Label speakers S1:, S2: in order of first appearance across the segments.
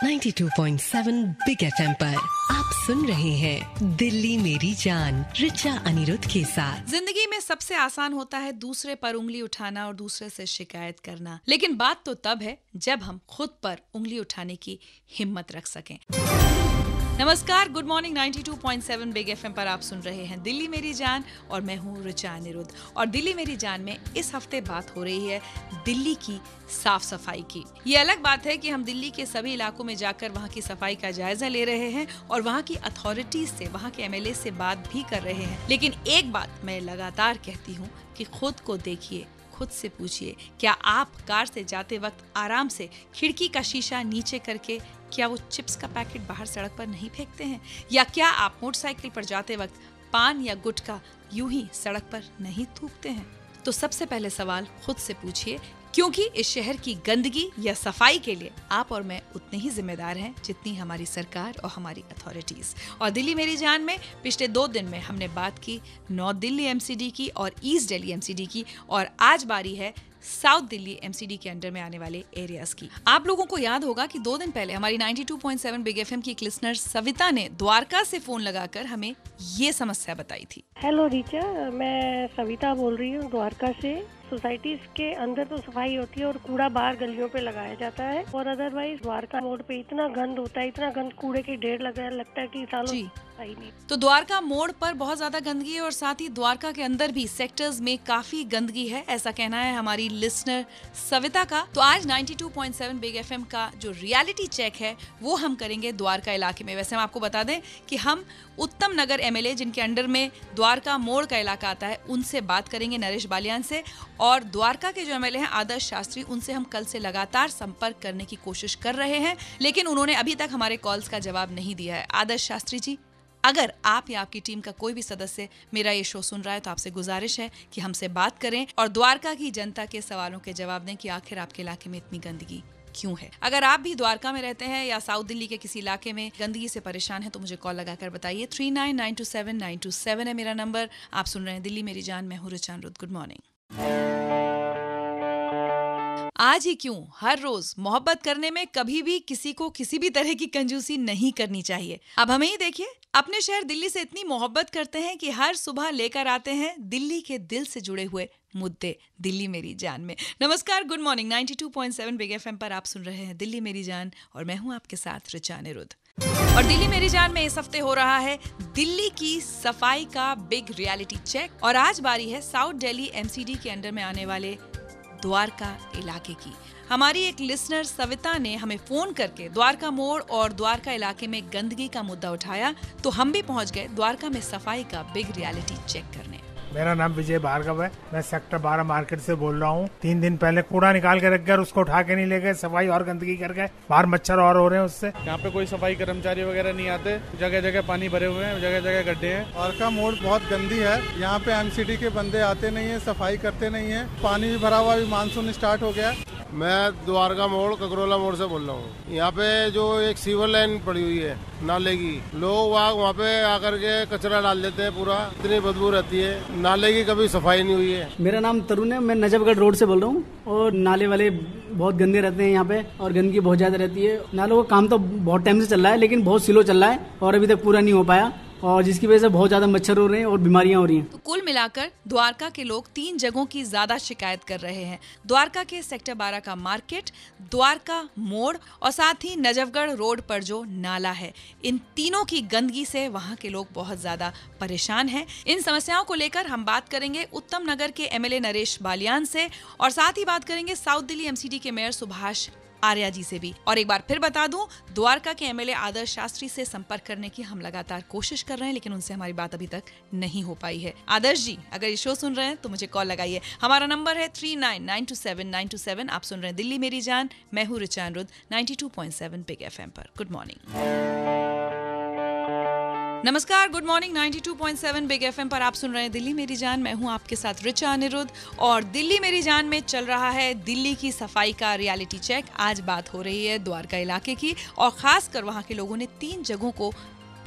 S1: 92.7 big FM पर आप सुन रहे हैं दिल्ली मेरी जान रिचा अनिरुद्ध के साथ।
S2: जिंदगी में सबसे आसान होता है दूसरे पर उंगली उठाना और दूसरे से शिकायत करना, लेकिन बात तो तब है जब हम खुद पर उंगली उठाने की हिम्मत रख सकें। नमस्कार, गुड मॉर्निंग। 92.7 बिग एफएम पर आप सुन रहे हैं दिल्ली मेरी जान और मैं हूँ रिचा अनिरुद्ध। और दिल्ली मेरी जान में इस हफ्ते बात हो रही है दिल्ली की साफ सफाई की। ये अलग बात है कि हम दिल्ली के सभी इलाकों में जाकर वहाँ की सफाई का जायजा ले रहे हैं और वहाँ की अथॉरिटीज से, वहाँ के एमएलए से बात भी कर रहे हैं। लेकिन एक बात मैं लगातार कहती हूँ कि खुद को देखिए, खुद से पूछिए, क्या आप कार से जाते वक्त आराम से खिड़की का शीशा नीचे करके क्या वो चिप्स का पैकेट बाहर सड़क पर नहीं फेंकते हैं? या क्या आप मोटरसाइकिल पर जाते वक्त पान या गुटखा यूं ही सड़क पर नहीं थूकते हैं? तो सबसे पहले सवाल खुद से पूछिए, क्योंकि इस शहर की गंदगी या सफाई के लिए आप और मैं उतने ही जिम्मेदार हैं जितनी हमारी सरकार और हमारी अथॉरिटीज। और दिल्ली मेरी जान में पिछले 2 दिन में हमने बात की नॉर्थ दिल्ली एमसीडी की और ईस्ट दिल्ली एमसीडी की, और आज बारी है साउथ दिल्ली एमसीडी के अंडर में आने वाले एरियाज की। आप लोगों को याद होगा कि 2 दिन पहले हमारी 92.7 बिग एफएम की एक लिसनर सविता ने द्वारका से फोन लगाकर हमें ये समस्या बताई थी।
S3: हेलो रीचा, मैं सविता बोल रही हूँ द्वारका से। सोसाइटीज के अंदर तो सफाई होती है और कूड़ा बाहर गलियों पे लगाया जाता है, और अदरवाइज द्वारका मोड़ पे इतना गंद होता है, इतना गंद कूड़े के ढेर लगता है कि सालों सफाई नहीं।
S2: तो द्वारका मोड़ पर बहुत ज्यादा गंदगी है और साथ ही द्वारका के अंदर भी सेक्टर्स में काफी गंदगी है, ऐसा कहना है हमारी लिसनर सविता का। तो आज 92.7 बिग एफएम का जो रियलिटी चेक है वो हम करेंगे द्वारका इलाके में। वैसे हम आपको बता दें कि हम उत्तम नगर एमएलए, जिनके अंडर में द्वारका मोड़ का इलाका आता है, उनसे बात करेंगे, नरेश बालियान से। और द्वारका के जो एमएलए हैं आदर्श शास्त्री, उनसे हम कल से लगातार संपर्क करने की कोशिश कर रहे हैं, लेकिन उन्होंने अभी तक हमारे कॉल्स का जवाब नहीं दिया है। आदर्श शास्त्री जी, अगर आप या आपकी टीम का कोई भी सदस्य मेरा ये शो सुन रहा है तो आपसे गुजारिश है कि हमसे बात करें और द्वारका की जनता के सवालों के जवाब दें कि आखिर आपके इलाके में इतनी गंदगी क्यों है। अगर आप भी द्वारका में रहते हैं या साउथ दिल्ली के किसी इलाके में गंदगी से परेशान हैं तो मुझे कॉल लगाकर बताइए। 39927927 है मेरा नंबर। आप सुन रहे हैं दिल्ली मेरी जान, मैं हूँ रिचा अनिरुद्ध। Good morning. आज ही क्यों, हर रोज मोहब्बत करने में कभी भी किसी को किसी भी तरह की कंजूसी नहीं करनी चाहिए। अब हमें ही देखिए, अपने शहर दिल्ली से इतनी मोहब्बत करते हैं कि हर सुबह लेकर आते हैं दिल्ली के दिल से जुड़े हुए मुद्दे दिल्ली मेरी जान में। नमस्कार, गुड मॉर्निंग। 92.7 बिग एफएम पर आप सुन रहे हैं दिल्ली मेरी जान और मैं हूं आपके साथ रिचा अनिरुद्ध। और दिल्ली मेरी जान में इस हफ्ते हो रहा है दिल्ली की सफाई का बिग रियलिटी चेक, और आज बारी है साउथ दिल्ली एमसीडी के अंडर में आने वाले द्वारका इलाके की। हमारी एक लिसनर सविता ने हमें फोन करके द्वारका मोड़ और द्वारका इलाके में गंदगी का मुद्दा उठाया, तो हम भी पहुंच गए द्वारका में सफाई का बिग रियलिटी चेक करने।
S4: मेरा नाम विजय भार्गव है, मैं सेक्टर 12 मार्केट से बोल रहा हूँ। 3 दिन पहले कूड़ा निकाल के रख गए, उसको उठा के नहीं ले गए, सफाई और गंदगी कर गए, बाहर मच्छर और हो रहे हैं उससे।
S5: यहाँ पे कोई सफाई कर्मचारी वगैरह नहीं आते, जगह जगह पानी भरे हुए हैं, जगह जगह गड्ढे हैं।
S6: द्वारका मोड़ बहुत गंदी है, यहाँ पे एमसीडी के बंदे आते नहीं है, सफाई करते नहीं है, पानी भी भरा हुआ, अभी मानसून स्टार्ट हो गया।
S7: मैं द्वारका मोड़ ककरोला मोड़ से बोल रहा हूँ। यहाँ पे जो एक सीवर लाइन पड़ी हुई है नाले की, लोग वहाँ पे आकर के कचरा डाल देते हैं, पूरा इतनी बदबू रहती है, नाले की कभी सफाई नहीं हुई है।
S8: मेरा नाम तरुण है, मैं नजफगढ़ रोड से बोल रहा हूँ, और नाले वाले बहुत गंदे रहते हैं यहाँ पे और गंदगी बहुत ज्यादा रहती है। नालों का काम तो बहुत टाइम से चल रहा है, लेकिन बहुत स्लो चल रहा है और अभी तक पूरा नहीं हो पाया, और जिसकी वजह से बहुत ज्यादा मच्छर हो रहे हैं और बीमारियां हो रही हैं।
S2: तो कुल मिलाकर द्वारका के लोग 3 जगहों की ज्यादा शिकायत कर रहे हैं। द्वारका के सेक्टर 12 का मार्केट, द्वारका मोड़ और साथ ही नजफगढ़ रोड पर जो नाला है, इन तीनों की गंदगी से वहां के लोग बहुत ज्यादा परेशान हैं। इन समस्याओं को लेकर हम बात करेंगे उत्तम नगर के एमएलए नरेश बालियान से, और साथ ही बात करेंगे साउथ दिल्ली एमसीडी के मेयर सुभाष आर्या जी से भी। और एक बार फिर बता दूं, द्वारका के एमएलए आदर्श शास्त्री से संपर्क करने की हम लगातार कोशिश कर रहे हैं, लेकिन उनसे हमारी बात अभी तक नहीं हो पाई है। आदर्श जी, अगर ये शो सुन रहे हैं तो मुझे कॉल लगाइए। हमारा नंबर है 39927927। आप सुन रहे हैं दिल्ली मेरी जान, मैं हूँ रिचा अनिरुद्ध, 92.7 बिग एफएम पर। Good morning. नमस्कार, गुड मॉर्निंग। 92.7 बिग एफएम पर आप सुन रहे हैं दिल्ली मेरी जान, मैं हूं आपके साथ रिचा अनिरुद्ध। और दिल्ली मेरी जान में चल रहा है दिल्ली की सफाई का रियलिटी चेक। आज बात हो रही है द्वारका इलाके की, और खासकर वहां के लोगों ने 3 जगहों को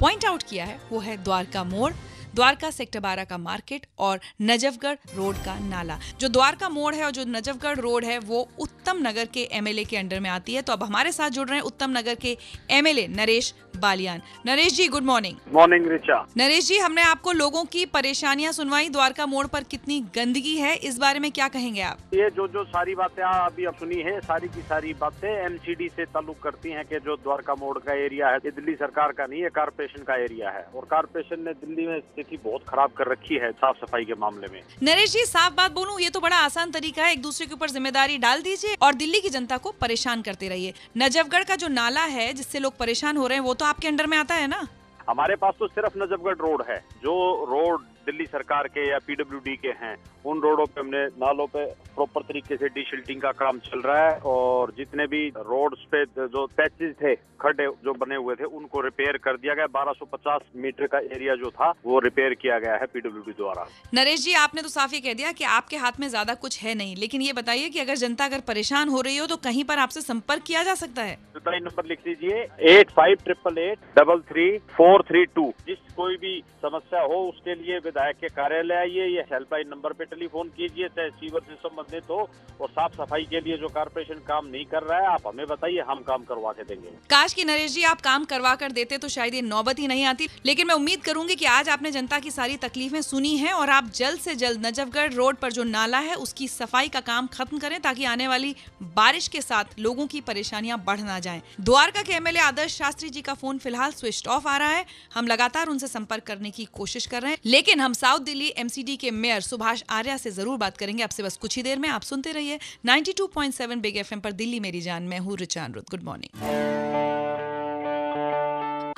S2: पॉइंट आउट किया है। वो है द्वारका मोड़, द्वारका सेक्टर 12 का मार्केट और नजफगढ़ रोड का नाला। जो द्वारका मोड़ है और जो नजफगढ़ रोड है वो उत्तम नगर के एमएलए के अंडर में आती है। तो अब हमारे साथ जुड़ रहे हैं उत्तम नगर के MLA Naresh Baliyan. Naresh ji good morning.
S9: Morning Richa.
S2: Naresh ji, हमने आपको लोगों की परेशानियां सुनवाई, द्वारका मोड़ पर कितनी गंदगी है, इस बारे में क्या कहेंगे आप?
S9: ये जो सारी बातें अभी आप सुनी है, सारी की सारी बातें एमसीडी से ताल्लुक करती हैं कि जो द्वारका मोड़ का एरिया है ये दिल्ली सरकार का नहीं है, कारपोरेशन का एरिया है और कारपोरेशन ने दिल्ली में स्थिति बहुत खराब कर रखी है साफ सफाई के मामले में।
S2: नरेश जी, साफ बात बोलूं, ये तो बड़ा आसान तरीका है, एक दूसरे के ऊपर जिम्मेदारी डाल दीजिए और दिल्ली की जनता को परेशान करते रहिए। नजफगढ़ का जो नाला है जिससे लोग परेशान हो रहे हैं वो तो आपके अंडर में आता है ना?
S9: हमारे पास तो सिर्फ नजफगढ़ रोड है। जो रोड दिल्ली सरकार के या पीडब्ल्यूडी के हैं उन रोडों पे हमने नालों पे प्रॉपर तरीके से डिशिल्टिंग का काम चल रहा है और जितने भी रोड्स पे जो पैचेज थे, खड्डे जो बने हुए थे, उनको रिपेयर कर दिया गया। 1250 मीटर का एरिया जो था वो रिपेयर किया गया है पीडब्ल्यूडी द्वारा।
S2: नरेश जी, आपने तो साफ ही कह दिया कि आपके हाथ में ज्यादा कुछ है नहीं, लेकिन ये बताइए कि अगर जनता अगर परेशान हो रही हो तो कहीं पर आपसे संपर्क किया जा सकता है?
S9: नंबर लिख लीजिए 8588884332। जिस कोई भी समस्या हो उसके लिए विधायक के कार्यालय आइए, ये हेल्पलाइन नंबर पे टेलीफोन कीजिए, चाहे सीवर से संबंधित हो और साफ सफाई के लिए जो कारपोरेशन काम नहीं कर रहा है आप हमें बताइए, हम काम करवा के देंगे।
S2: काश कि नरेश जी आप काम करवा कर देते तो शायद ये नौबत ही नहीं आती, लेकिन मैं उम्मीद करूंगी कि आज आपने जनता की सारी तकलीफें सुनी हैं और आप जल्द से जल्द नजफगढ़ रोड पर जो नाला है उसकी सफाई का काम खत्म करें ताकि आने वाली बारिश के साथ लोगों की परेशानियां बढ़ ना जाएं। द्वारका के एमएलए आदर्श शास्त्री जी का फोन फिलहाल स्विच ऑफ आ रहा है, हम लगातार उनसे संपर्क करने की कोशिश कर रहे हैं, लेकिन हम साउथ दिल्ली एमसीडी के मेयर सुभाष आर्या से जरूर बात करेंगे आपसे बस कुछ ही देर में। आप सुनते रहिए 92.7 बिग एफएम पर दिल्ली मेरी जान। मैं हूँ रिचा अनिरुद्ध। Good morning.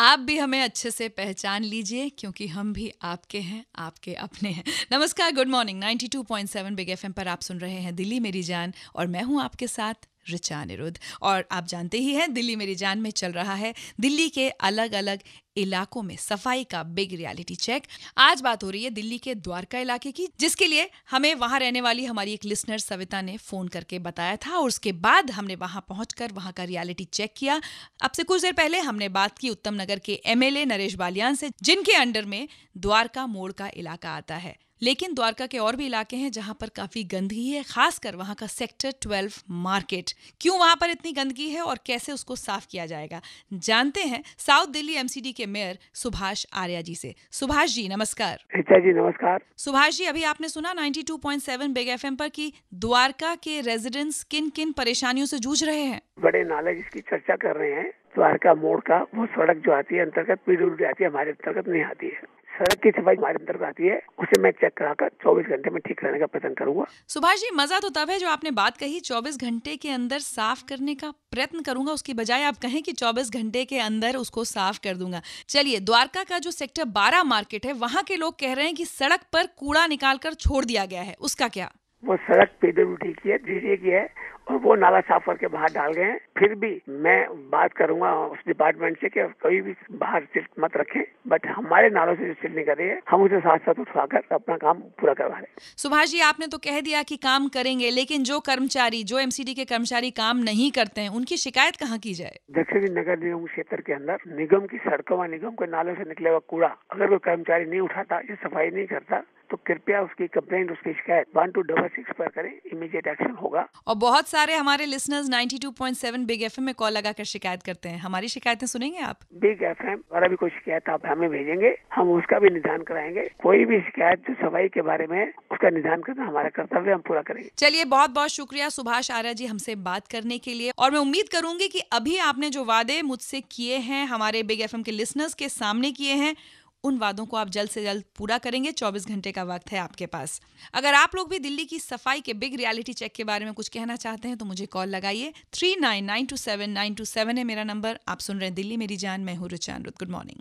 S2: आप भी हमें अच्छे से पहचान लीजिए क्योंकि हम भी आपके हैं, आपके अपने हैं। नमस्कार, गुड मॉर्निंग। 92.7 बिग एफएम पर आप सुन रहे हैं दिल्ली मेरी जान और मैं हूं आपके साथ रिचा अनिरुद्ध। और आप जानते ही हैं दिल्ली मेरी जान में चल रहा है दिल्ली के अलग अलग इलाकों में सफाई का बिग रियलिटी चेक। आज बात हो रही है दिल्ली के द्वारका इलाके की, जिसके लिए हमें वहां रहने वाली हमारी एक लिसनर सविता ने फोन करके बताया था और उसके बाद हमने वहां पहुंचकर वहां का रियलिटी चेक किया। अब से कुछ देर पहले हमने बात की उत्तम नगर के एमएलए नरेश बालियान से, जिनके अंडर में द्वारका मोड़ का इलाका आता है। लेकिन द्वारका के और भी इलाके हैं जहां पर काफी गंदगी है, खासकर वहां का सेक्टर 12 मार्केट। क्यों वहां पर इतनी गंदगी है और कैसे उसको साफ किया जाएगा, जानते हैं साउथ दिल्ली एमसीडी के मेयर सुभाष आर्या जी से। सुभाष जी नमस्कार।
S10: रिचा जी नमस्कार।
S2: सुभाष जी, अभी आपने सुना 92.7 बिग एफएम पर कि द्वारका के रेजिडेंट्स किन किन परेशानियों से जूझ रहे हैं?
S10: बड़े नाले जिसकी चर्चा कर रहे हैं द्वारका मोड़ का, वो सड़क जो आती है अंतर्गत पीडब्ल्यूडी आती है, हमारे अंतर्गत नहीं आती है। सड़क की सफाई हमारे अंतर्गत आती है, उसे मैं चेक कराकर 24 घंटे में ठीक करने का प्रयत्न करूंगा।
S2: सुभाष जी, मजा तो तब है जो आपने बात कही 24 घंटे के अंदर साफ करने का प्रयत्न करूंगा, उसकी बजाय आप कहें कि 24 घंटे के अंदर उसको साफ कर दूंगा। चलिए, द्वारका का जो सेक्टर 12 मार्केट है वहां के लोग कह रहे हैं कि सड़क पर कूड़ा निकालकर छोड़ दिया गया है, उसका क्या?
S10: वो सड़क पीडब्ल्यूडी की है, डीडीए की है और वो नाला साफ करके बाहर डाल गए हैं। फिर भी मैं बात करूंगा उस डिपार्टमेंट से कि कभी भी बाहर सिल्ट मत रखें, बट हमारे नालों से जो सिल्ट नहीं कर रही है हम उसे साथ साथ उठाकर अपना काम पूरा करवा रहे हैं।
S2: सुभाष जी, आपने तो कह दिया कि काम करेंगे, लेकिन जो कर्मचारी, जो एमसीडी के कर्मचारी काम नहीं करते हैं, उनकी शिकायत कहाँ की जाए?
S10: दक्षिणी नगर निगम क्षेत्र के अंदर निगम की सड़कों व निगम के नालों से निकले हुआ कूड़ा अगर कोई कर्मचारी नहीं उठाता या सफाई नहीं करता तो कृपया उसकी कंप्लेंट, उसकी शिकायत 1266 पर करें, इमीडिएट एक्शन होगा।
S2: और बहुत सारे हमारे लिसनर्स 92.7 बिग एफएम में कॉल लगाकर शिकायत करते हैं, हमारी शिकायतें सुनेंगे आप?
S10: बिग एफएम और अभी कोई शिकायत आप हमें भेजेंगे, हम उसका भी निदान कराएंगे। कोई भी शिकायत जो सफाई के बारे में, उसका निदान करना हमारा कर्तव्य, हम पूरा करेंगे।
S2: चलिए, बहुत बहुत शुक्रिया सुभाष आर्या जी हमसे बात करने के लिए, और मैं उम्मीद करूंगी कि अभी आपने जो वादे मुझसे किए हैं, हमारे बिग एफएम के लिसनर्स के सामने किए हैं, उन वादों को आप जल्द से जल्द पूरा करेंगे। 24 घंटे का वक्त है आपके पास। अगर आप लोग भी दिल्ली की सफाई के बिग रियलिटी चेक के बारे में कुछ कहना चाहते हैं तो मुझे कॉल लगाइए। 39927927 है मेरा नंबर। आप सुन रहे हैं दिल्ली मेरी जान, मैं हूं रिचा अनिरुद्ध। Good morning.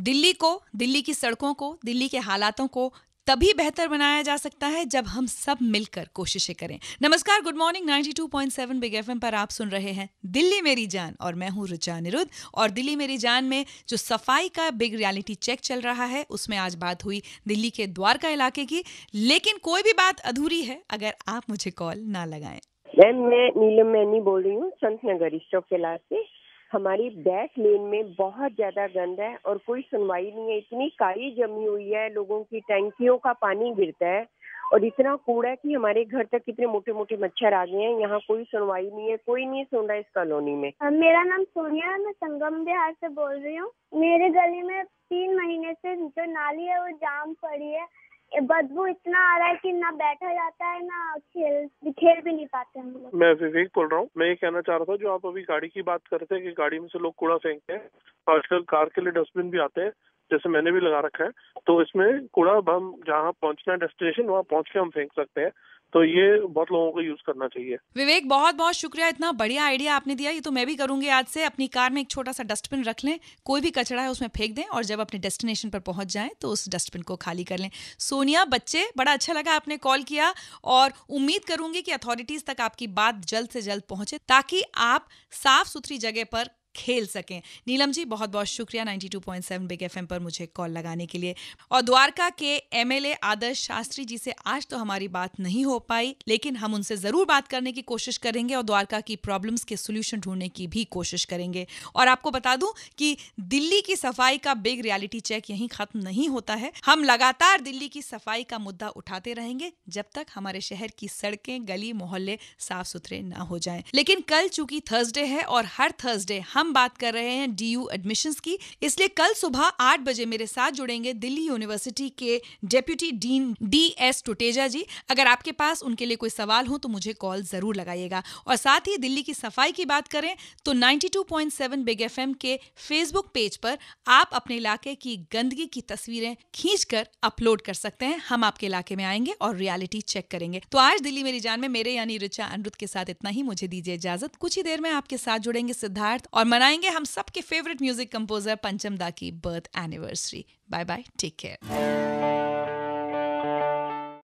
S2: दिल्ली को, दिल्ली की सड़कों को, दिल्ली के हालातों को तभी बेहतर बनाया जा सकता है जब हम सब मिलकर कोशिशें करें। नमस्कार, गुड मॉर्निंग। 92.7 बिग एफएम पर आप सुन रहे हैं दिल्ली मेरी जान और मैं हूं रिचा अनिरुद्ध। और दिल्ली मेरी जान में जो सफाई का बिग रियलिटी चेक चल रहा है उसमें आज बात हुई दिल्ली के द्वारका इलाके की, लेकिन कोई भी बात अधूरी है अगर आप मुझे कॉल ना लगाएं।
S11: मैम, मैं नीलम मैनी बोल रही हूँ, संत नगर स्टॉक कैलाश से। हमारी बैक लेन में बहुत ज्यादा गंद है और कोई सुनवाई नहीं है। इतनी काई जमी हुई है, लोगों की टैंकियों का पानी गिरता है और इतना कूड़ा है कि हमारे घर तक कितने मोटे मोटे मच्छर आ गए हैं। यहाँ कोई सुनवाई नहीं है, कोई नहीं सुन रहा इस कॉलोनी में।
S12: मेरा नाम सोनिया है, मैं संगम बिहार से बोल रही हूँ। मेरे गली में 3 महीने से जो नाली है वो जाम पड़ी है। बदबू इतना आ रहा है कि ना बैठा जाता है ना खेल भी नहीं पाते हम लोग।
S13: मैं विवेक बोल रहा हूँ। मैं ये कहना चाह रहा था, जो आप अभी गाड़ी की बात करते हैं कि गाड़ी में से लोग कूड़ा फेंकते हैं, आजकल कार के लिए डस्टबिन भी आते हैं, जैसे मैंने भी लगा रखा है। तो इसमें कूड़ा हम जहाँ पहुँचना है डेस्टिनेशन, वहाँ पहुँच के हम फेंक सकते हैं। तो ये बहुत लोगों को यूज करना चाहिए।
S2: विवेक, बहुत बहुत शुक्रिया, इतना बढ़िया आइडिया आपने दिया। ये तो मैं भी करूंगी आज से। अपनी कार में एक छोटा सा डस्टबिन रख लें, कोई भी कचरा है उसमें फेंक दें और जब अपने डेस्टिनेशन पर पहुंच जाएं तो उस डस्टबिन को खाली कर लें। सोनिया, बच्चे, बड़ा अच्छा लगा आपने कॉल किया और उम्मीद करूंगी कि अथॉरिटीज तक आपकी बात जल्द से जल्द पहुंचे ताकि आप साफ सुथरी जगह पर खेल सकें। नीलम जी, बहुत बहुत शुक्रिया 92.7 बिग एफएम पर मुझे कॉल लगाने के लिए। और द्वारका के एमएलए आदर्श शास्त्री जी से आज तो हमारी बात नहीं हो पाई, लेकिन हम उनसे जरूर बात करने की कोशिश करेंगे और द्वारका की प्रॉब्लम्स के सोल्यूशन ढूंढने की भी कोशिश करेंगे। और आपको बता दूं कि दिल्ली की सफाई का बिग रियलिटी चेक यहीं खत्म नहीं होता है। हम लगातार दिल्ली की सफाई का मुद्दा उठाते रहेंगे जब तक हमारे शहर की सड़कें, गली, मोहल्ले साफ सुथरे ना हो जाएं। लेकिन कल चूंकि थर्सडे है और हर थर्सडे हम बात कर रहे हैं डीयू एडमिशंस की, इसलिए कल सुबह 8 बजे मेरे साथ जुड़ेंगे दिल्ली यूनिवर्सिटी के डेप्यूटी डीन DS टुटेजा जी। अगर आपके पास उनके लिए कोई सवाल हो तो मुझे कॉल जरूर लगाइएगा। और साथ ही दिल्ली की सफाई की बात करें तो 92.7 बिग एफएम के फेसबुक पेज पर आप अपने इलाके की गंदगी की तस्वीरें खींचकर अपलोड कर सकते हैं। हम आपके इलाके में आएंगे और रियलिटी चेक करेंगे। तो आज दिल्ली मेरी जान में मेरे यानी ऋचा अनिरुद्ध के साथ इतना ही। मुझे दीजिए इजाजत। कुछ ही देर में आपके साथ जुड़ेंगे सिद्धार्थ और मनाएंगे हम सबके favourite music composer Pancham da की birth anniversary. Bye bye, take care.